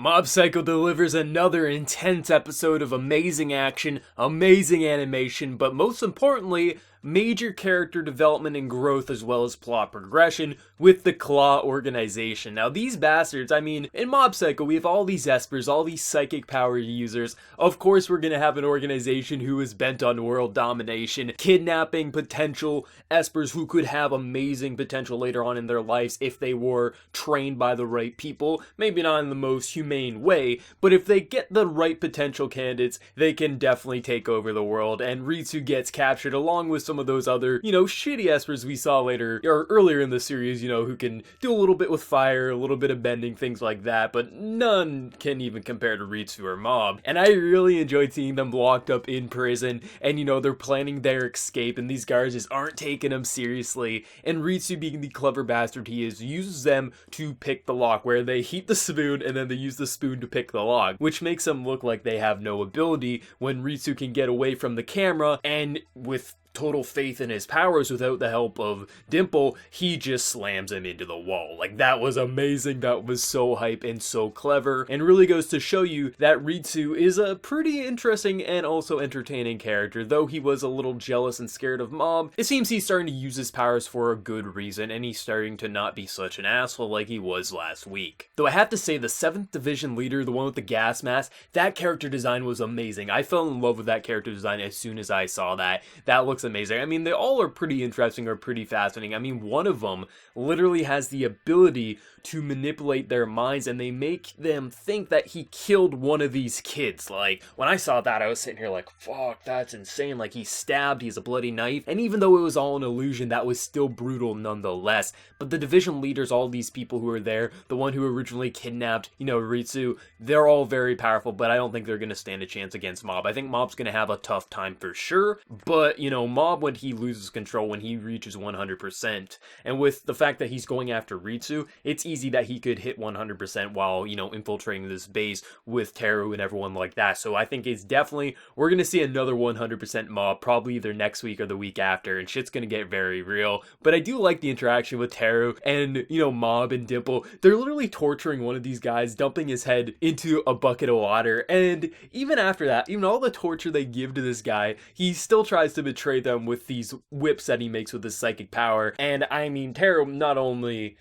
Mob Psycho delivers another intense episode of amazing action, amazing animation, but most importantly, major character development and growth as well as plot progression with the Claw organization. Now these bastards, I mean, in Mob Psycho we have all these espers, all these psychic power users. Of course we're gonna have an organization who is bent on world domination, kidnapping potential espers who could have amazing potential later on in their lives if they were trained by the right people. Maybe not in the most humane way, but if they get the right potential candidates, they can definitely take over the world, and Ritsu gets captured along with some of those other, shitty espers we saw later, or earlier in the series, who can do a little bit with fire, a little bit of bending, things like that, but none can even compare to Ritsu or Mob. And I really enjoyed seeing them locked up in prison, and they're planning their escape, and these guards just aren't taking them seriously, and Ritsu, being the clever bastard he is, uses them to pick the lock, where they heat the spoon, and then they use the spoon to pick the lock, which makes them look like they have no ability, when Ritsu can get away from the camera, and with total faith in his powers without the help of Dimple, he just slams him into the wall. Like, that was amazing, that was so hype and so clever, and really goes to show you that Ritsu is a pretty interesting and also entertaining character. Though he was a little jealous and scared of Mob, it seems he's starting to use his powers for a good reason, and he's starting to not be such an asshole like he was last week. Though I have to say, the 7th Division leader, the one with the gas mask, that character design was amazing. I fell in love with that character design as soon as I saw that. That looks amazing. I mean, they all are pretty interesting or pretty fascinating. I mean, one of them literally has the ability to manipulate their minds, and they make them think that he killed one of these kids. Like, when I saw that, I was sitting here like, fuck, that's insane. Like, he's stabbed, he has a bloody knife, and even though it was all an illusion, that was still brutal nonetheless. But the division leaders, all these people who are there, the one who originally kidnapped, Ritsu, they're all very powerful, but I don't think they're gonna stand a chance against Mob. I think Mob's gonna have a tough time for sure, but, Mob, when he loses control, when he reaches 100%, and with the fact that he's going after Ritsu, it's easy that he could hit 100% while, infiltrating this base with Teru and everyone like that. So I think it's definitely, we're gonna see another 100% Mob, probably either next week or the week after, and shit's gonna get very real. But I do like the interaction with Teru and, Mob and Dimple. They're literally torturing one of these guys, dumping his head into a bucket of water, and even after that, even all the torture they give to this guy, he still tries to betray them with these whips that he makes with his psychic power. And I mean, Teru not only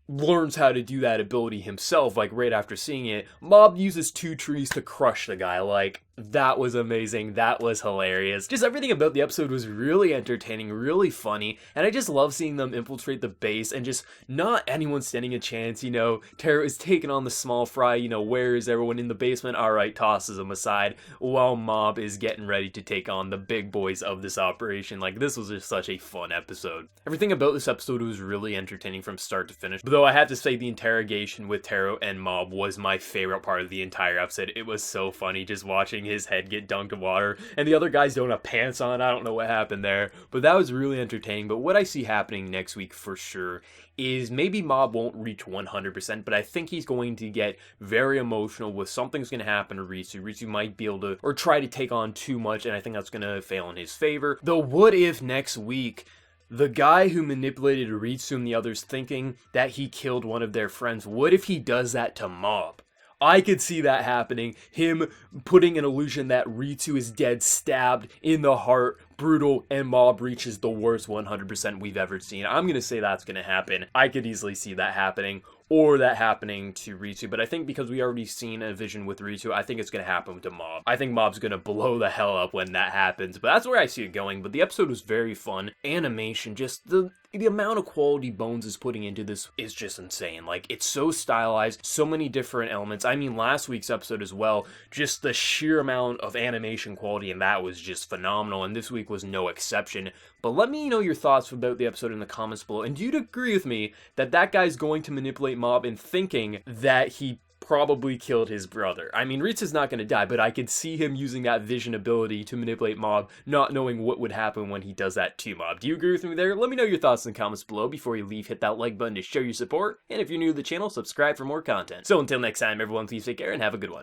learns how to do that ability himself, like right after seeing it, Mob uses 2 trees to crush the guy. Like, that was amazing, that was hilarious. Just everything about the episode was really entertaining, really funny, and I just love seeing them infiltrate the base and just not anyone standing a chance. Teru is taking on the small fry, where is everyone in the basement? Alright, tosses him aside, while Mob is getting ready to take on the big boys of this operation. Like, this was just such a fun episode. Everything about this episode was really entertaining from start to finish, though I have to say the interrogation with Teru and Mob was my favorite part of the entire episode. It was so funny just watching his head get dunked in water, and the other guys don't have pants on. I don't know what happened there, but that was really entertaining. But what I see happening next week for sure is maybe Mob won't reach 100%, but I think he's going to get very emotional with something's going to happen to Ritsu. Ritsu might be able to, or try to take on too much, and I think that's going to fail in his favor. Though what if next week the guy who manipulated Ritsu and the others thinking that he killed one of their friends, what if he does that to Mob? I could see that happening. Him putting an illusion that Ritsu is dead, stabbed in the heart, brutal, and Mob reaches the worst 100% we've ever seen. I'm going to say that's going to happen. I could easily see that happening, or that happening to Ritsu, but I think because we already seen a vision with Ritsu, I think it's going to happen to Mob. I think Mob's going to blow the hell up when that happens, but that's where I see it going. But the episode was very fun. Animation, just the amount of quality Bones is putting into this is just insane. Like, it's so stylized, so many different elements. I mean, last week's episode as well, just the sheer amount of animation quality, and that was just phenomenal, and this week was no exception. But let me know your thoughts about the episode in the comments below, and do you agree with me that that guy's going to manipulate Mob in thinking that he probably killed his brother? I mean, Ritsu's not going to die, but I could see him using that vision ability to manipulate Mob, not knowing what would happen when he does that to Mob. Do you agree with me there? Let me know your thoughts in the comments below. Before you leave, hit that like button to show your support, and if you're new to the channel, subscribe for more content. So until next time, everyone, please take care and have a good one.